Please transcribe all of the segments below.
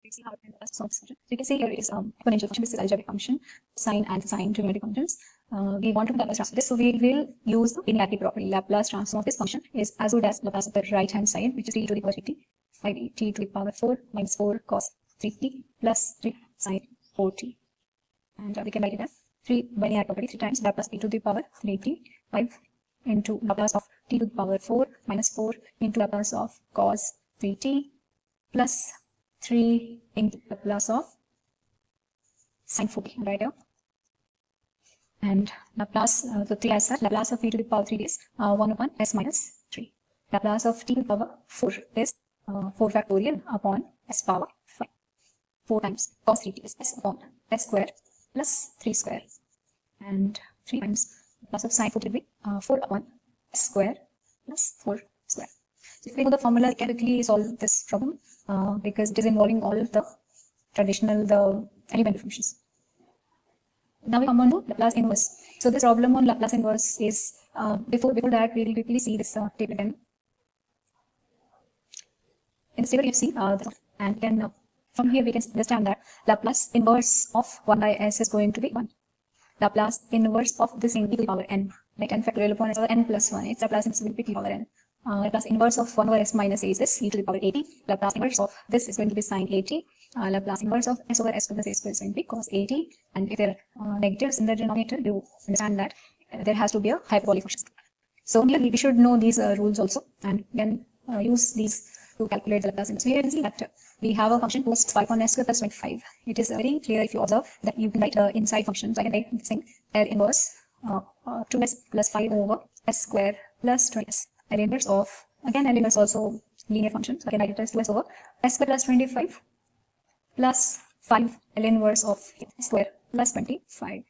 we see how it can solve this function. So you can see here it is exponential function. This is algebraic function, sine and sine trigonometric functions. We want to Laplace transform this, so we will use the linearity property. Laplace transform of this function is as good as Laplace of the right hand side, which is 3 to the power 3t, 5t to the power 4 minus 4 cos 3t plus 3 sine 4t. And we can write it as 3 by linear property 3 times Laplace e to the power 3t, 5 into Laplace of t to the power 4 minus 4 into Laplace of cos 3t plus 3 into Laplace of sine 4t, right here. And Laplace, the 3 as such, Laplace of e to the power 3 is 1 upon s minus 3. Laplace of t to the power 4 is 4 factorial upon s power 5. 4 times cos 3t is s upon s squared plus 3 square. And 3 times Laplace of sine 4t will be 4 upon s square plus 4 square. So if we know the formula, we can quickly solve this problem because it is involving all of the traditional, the elementary functions. Now we come on to Laplace inverse. So this problem on Laplace inverse is, before that we will quickly see this table again. In this table you see and then from here we can understand that Laplace inverse of 1 by s is going to be 1. Laplace inverse of this thing e to the power n, like n factorial upon s power n plus 1. Its Laplace inverse will be t power n. Laplace inverse of 1 over s minus a is this e to the power 80. Laplace inverse of this is going to be sine 80. Laplace inverse of s over s plus a square is going to be cos 80. And if there are negatives in the denominator, you understand that there has to be a hyperbolic function. So here we should know these rules also, and then use these to calculate the Laplace inverse. So here you can see that we have a function post 5 on s square plus 25. It is very clear if you observe that you can write inside function. So I can write this thing L inverse 2s plus 5 over s square plus 20s. L inverse of, again L inverse also linear function, so I can write it as 2s over s square plus 25 plus 5 L inverse of s square plus 25.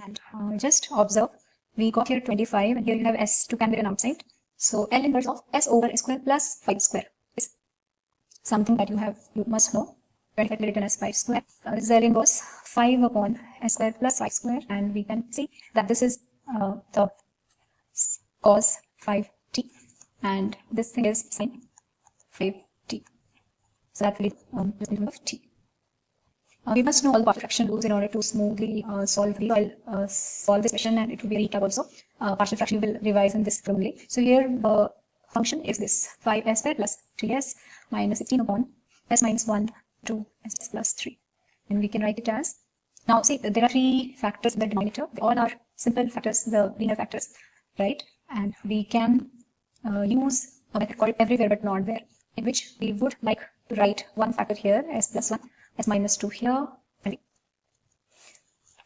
And just observe, we got here 25 and here you have s2 can be written outside. So L inverse of s over s square plus 5 square is something that you must know. 25 written as 5 square. This is L inverse 5 upon s square plus 5 square, and we can see that this is the cos 5t and this thing is sin 5t. So that will be the term of t. We must know all the partial fraction rules in order to smoothly solve this question, and it will be a recap also. Partial fraction will revise in this formula. So here the function is this 5s square plus 3s minus 16 upon s minus 1 to s plus 3. And we can write it as, now see there are 3 factors in the denominator. They all are simple factors, the linear factors, right? And we can use a method called everywhere but not there, in which we would like to write one factor here, s plus 1, s minus 2 here.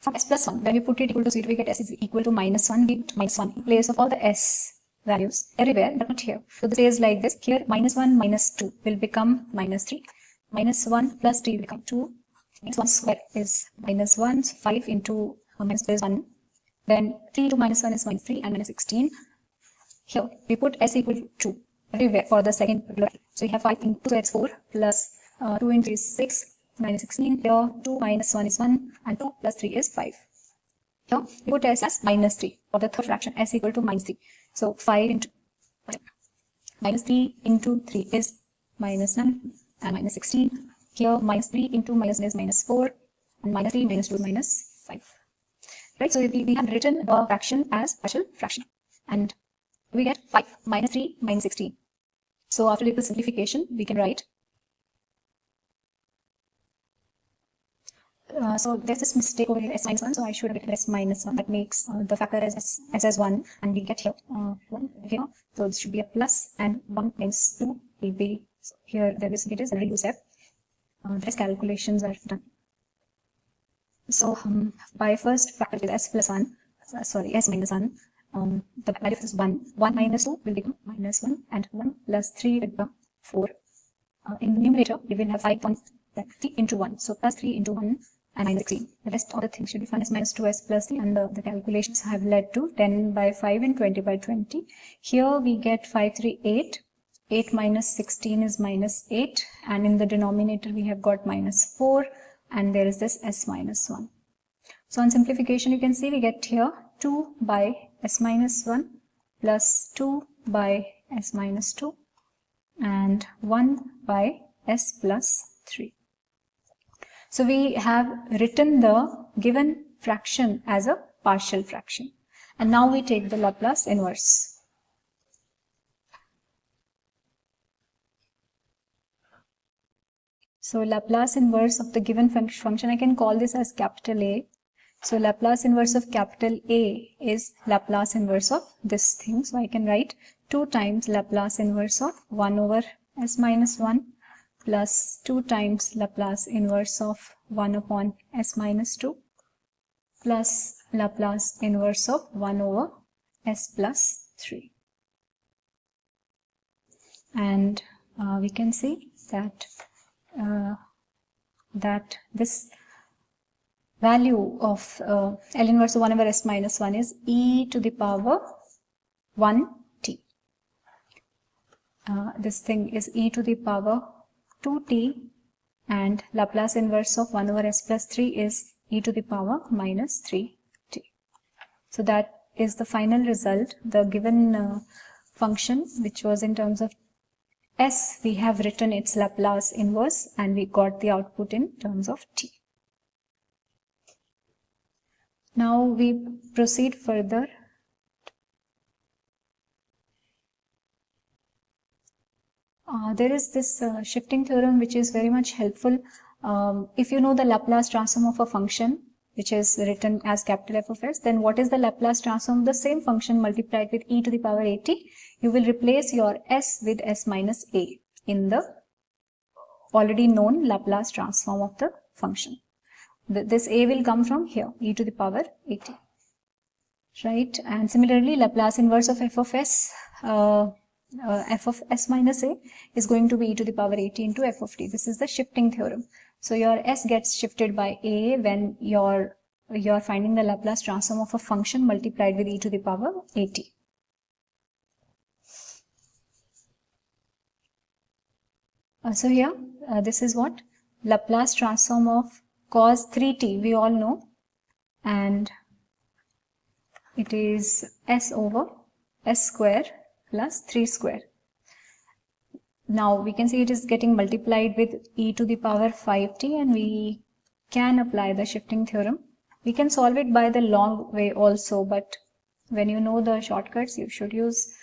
From s plus 1, when we put it equal to 0, we get s is equal to minus 1. We put minus 1 in place of all the s values everywhere, but not here. So this is like this. Here, minus 1 minus 2 will become minus 3. Minus 1 plus 3 will become 2. Minus 1 square is minus 1. So 5 into minus 2 is 1. Then 3 into minus 1 is minus 3 and minus 16. Here, we put s equal to 2 everywhere for the second particular. So we have 5 into 2, so it's 4 plus 2 into 3 is 6. Minus 16, here 2 minus 1 is 1 and 2 plus 3 is 5. Here we put s as minus 3 for the third fraction, s equal to minus 3. So 5 into minus 3 into 3 is minus 9 and minus 16. Here minus 3 into minus 1 is minus 4 and minus 3 minus 2 is minus 5. Right, so we have written the fraction as partial fraction and we get 5 minus 3 minus 16. So after little simplification we can write so there's this mistake over here, s minus 1, so I should have written s minus 1. That makes the factor as s as 1, and we get here 1 here. So it should be a plus, and 1 minus 2 will be, so here there is it is already used f. The rest calculations are done. So by first factor is s plus 1, s minus 1. The value is 1. 1 minus 2 will become minus 1, and 1 plus 3 will become 4. In the numerator, we will have 5.3 into 1, so plus 3 into 1. And minus 16. The rest of the things should be fun as minus 2s plus 3, and the calculations have led to 10 by 5 and 20 by 20. Here we get 5, 3, 8. 8 minus 16 is minus 8, and in the denominator we have got minus 4, and there is this s minus 1. So on simplification you can see we get here 2 by s minus 1 plus 2 by s minus 2 and 1 by s plus 3. So we have written the given fraction as a partial fraction. And now we take the Laplace inverse. So Laplace inverse of the given function, I can call this as capital A. So Laplace inverse of capital A is Laplace inverse of this thing. So I can write 2 times Laplace inverse of 1 over s minus 1 plus 2 times Laplace inverse of 1 upon s minus 2 plus Laplace inverse of 1 over s plus 3. And we can see that this value of L inverse of 1 over s minus 1 is e to the power 1t. This thing is e to the power 2t, and Laplace inverse of 1 over s plus 3 is e to the power minus 3t. So that is the final result. The given function, which was in terms of s, we have written its Laplace inverse and we got the output in terms of t. Now we proceed further. There is this shifting theorem which is very much helpful. If you know the Laplace transform of a function which is written as capital F of s, then what is the Laplace transform of the same function multiplied with e to the power at? You will replace your s with s minus a in the already known Laplace transform of the function. This a will come from here, e to the power at. Right? And similarly, Laplace inverse of f of s, f of s minus a is going to be e to the power at into f of t. This is the shifting theorem. So your s gets shifted by a when you're finding the Laplace transform of a function multiplied with e to the power at. So here, this is what Laplace transform of cos 3t we all know, and it is s over s square plus 3 square. Now we can see it is getting multiplied with e to the power 5t, and we can apply the shifting theorem. We can solve it by the long way also, but when you know the shortcuts, you should use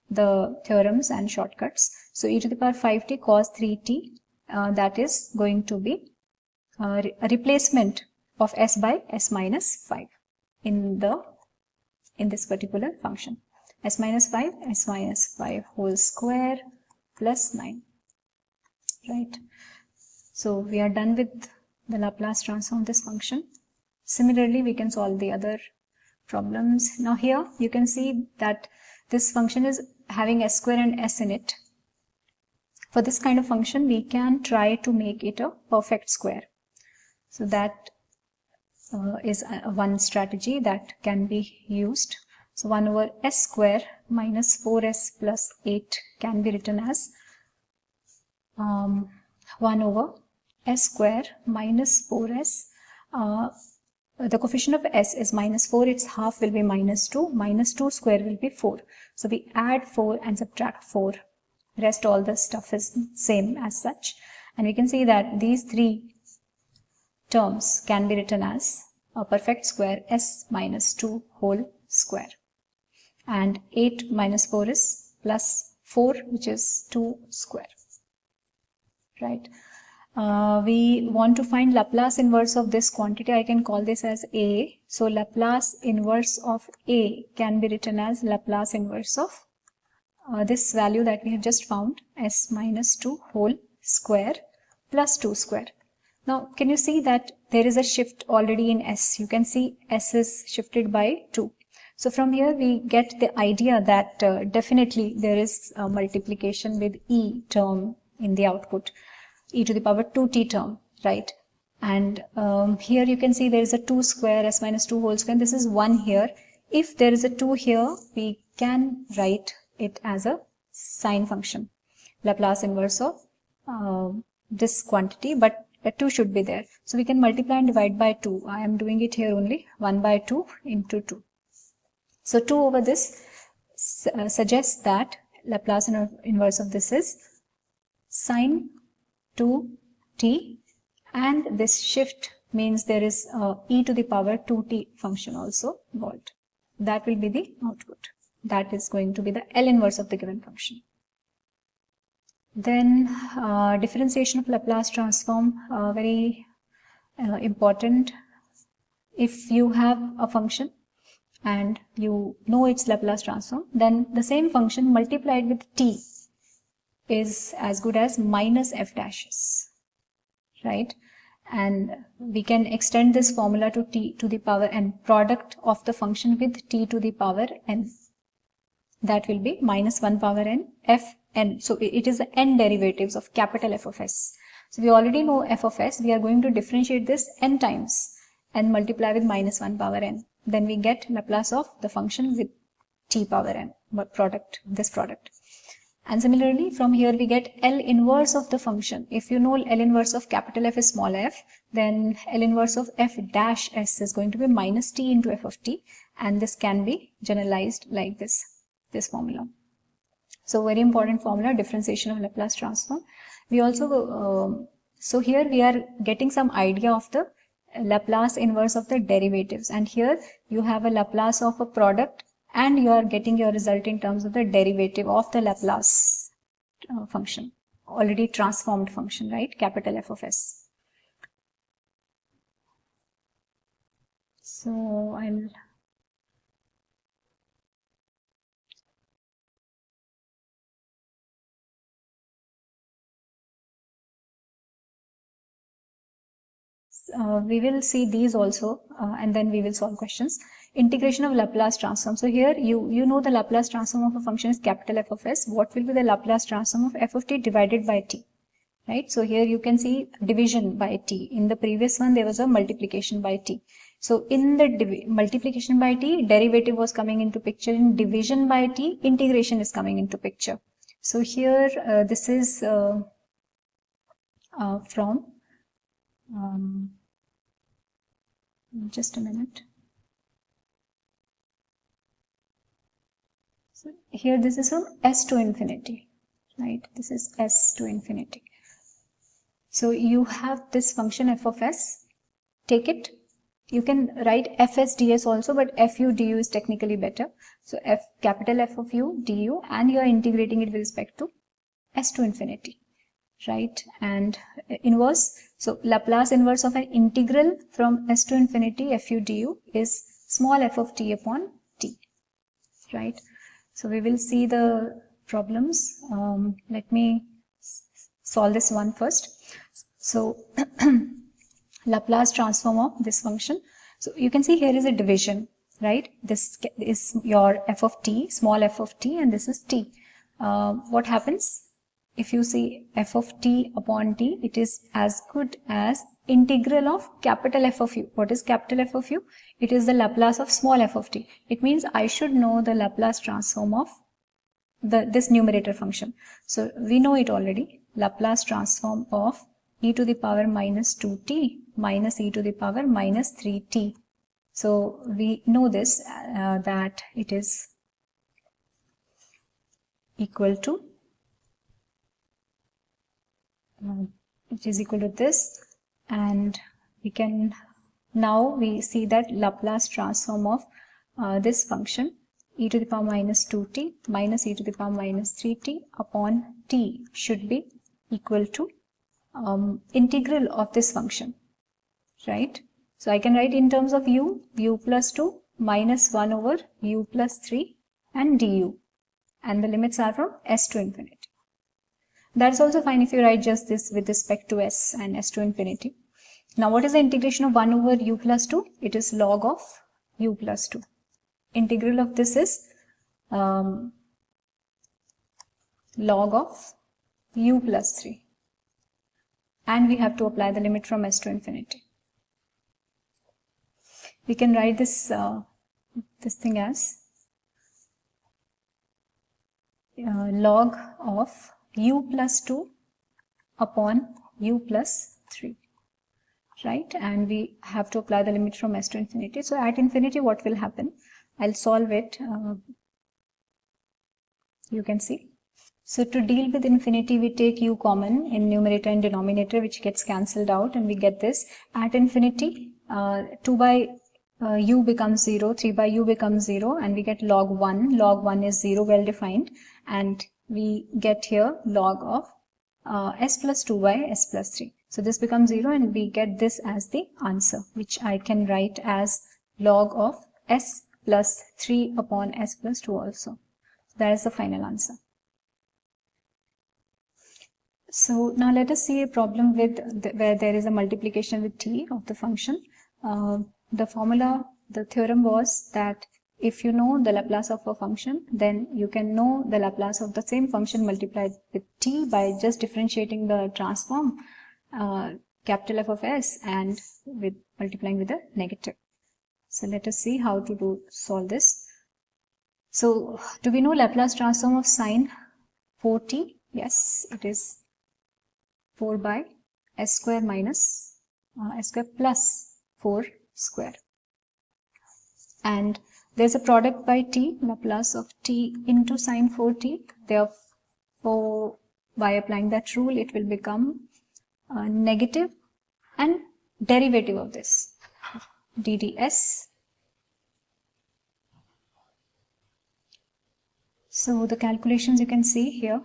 the theorems and shortcuts. So e to the power 5t cos 3t, that is going to be a replacement of s by s minus 5 in this particular function. S minus 5 whole square plus 9. Right? So we are done with the Laplace transform of this function. Similarly, we can solve the other problems. Now here you can see that this function is having s square and s in it. For this kind of function, we can try to make it a perfect square. So that is one strategy that can be used. So 1 over s square minus 4s plus 8 can be written as 1 over s square minus 4s. The coefficient of s is minus 4, its half will be minus 2. Minus 2 square will be 4. So we add 4 and subtract 4. Rest all the stuff is same as such. And we can see that these three terms can be written as a perfect square s minus 2 whole square. And 8 minus 4 is plus 4, which is 2 square. Right? We want to find Laplace inverse of this quantity. I can call this as a. So Laplace inverse of a can be written as Laplace inverse of this value that we have just found, s minus 2 whole square plus 2 square. Now, can you see that there is a shift already in s? You can see s is shifted by 2. So from here we get the idea that definitely there is a multiplication with e term in the output, e to the power 2t term, right? And here you can see there is a 2 square, s minus 2 whole square. This is 1 here. If there is a 2 here, we can write it as a sine function, Laplace inverse of this quantity, but a 2 should be there. So we can multiply and divide by 2. I am doing it here only, 1 by 2 into 2. So 2 over this suggests that Laplace inverse of this is sine 2t, and this shift means there is a e to the power 2t function also involved. That will be the output. That is going to be the L inverse of the given function. Then differentiation of Laplace transform, very important. If you have a function and you know its Laplace transform, then the same function multiplied with t is as good as minus f dashes, right? And we can extend this formula to t to the power n, product of the function with t to the power n. That will be minus 1 power n f n. So it is the n derivatives of capital F of s. So we already know f of s. We are going to differentiate this n times and multiply with minus 1 power n. Then we get Laplace of the function with t power n, this product. And similarly, from here we get L inverse of the function. If you know L inverse of capital F is small f, then L inverse of f dash s is going to be minus t into f of t, and this can be generalized like this formula. So very important formula, differentiation of Laplace transform. We also, so here we are getting some idea of the Laplace inverse of the derivatives, and here you have a Laplace of a product and you are getting your result in terms of the derivative of the Laplace function, already transformed function, right? Capital F of s. So we will see these also, and then we will solve questions. Integration of Laplace transform. So here you know the Laplace transform of a function is capital F of s. What will be the Laplace transform of f of t divided by t? Right? So here you can see division by t. In the previous one there was a multiplication by t. So in the multiplication by t, derivative was coming into picture. In division by t, integration is coming into picture. So here this is from just a minute. So here this is from s to infinity, right? This is s to infinity. So you have this function f of s, take it. You can write fs ds also, but fu du is technically better. So capital F of u du, and you are integrating it with respect to s to infinity, right? And inverse, so Laplace inverse of an integral from s to infinity fu du is small f of t upon t, right? So we will see the problems. Let me solve this one first. So Laplace transform of this function. So you can see here is a division, right? This is your f of t, small f of t, and this is t. What happens? If you see f of t upon t, it is as good as integral of capital F of u. What is capital F of u? It is the Laplace of small f of t. It means I should know the Laplace transform of this numerator function. So we know it already. Laplace transform of e to the power minus 2t minus e to the power minus 3t. So we know this, that it is equal to this, and we can now we see that Laplace transform of this function e to the power minus 2t minus e to the power minus 3t upon t should be equal to integral of this function, right? So I can write in terms of u plus 2 minus 1 over u plus 3 and du, and the limits are from s to infinity. That's also fine if you write just this with respect to s and s to infinity. Now what is the integration of 1 over u plus 2? It is log of u plus 2. Integral of this is log of u plus 3. And we have to apply the limit from s to infinity. We can write this this thing as log of u plus 2 upon u plus 3, right? And we have to apply the limit from s to infinity. So at infinity, what will happen? I'll solve it. You can see. So to deal with infinity, we take u common in numerator and denominator, which gets cancelled out, and we get this. At infinity, 2 by u becomes 0, 3 by u becomes 0, and we get log 1. Log 1 is 0, well defined, and we get here log of s plus 2 by s plus 3. So this becomes 0, and we get this as the answer, which I can write as log of s plus 3 upon s plus 2 also. That is the final answer. So now let us see a problem with where there is a multiplication with t of the function. The theorem was that if you know the Laplace of a function, then you can know the Laplace of the same function multiplied with t by just differentiating the transform capital F of s and with multiplying with a negative. So let us see how to solve this. So do we know Laplace transform of sine 4t? Yes, it is 4 by s square minus s square plus 4 square. And there's a product by t, Laplace of t into sine 4t. Therefore, by applying that rule, it will become negative and derivative of this, dds. So the calculations you can see here.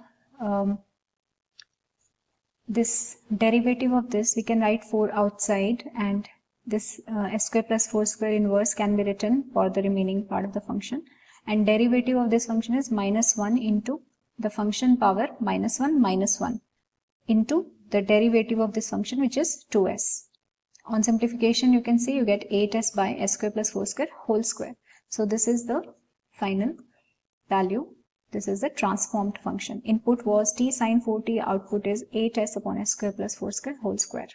This derivative of this, we can write 4 outside, and this s square plus 4 square inverse can be written for the remaining part of the function. And derivative of this function is minus 1 into the function power minus 1 into the derivative of this function, which is 2s. On simplification, you can see you get 8s by s square plus 4 square whole square. So this is the final value. This is the transformed function. Input was t sine 4t, output is 8s upon s square plus 4 square whole square.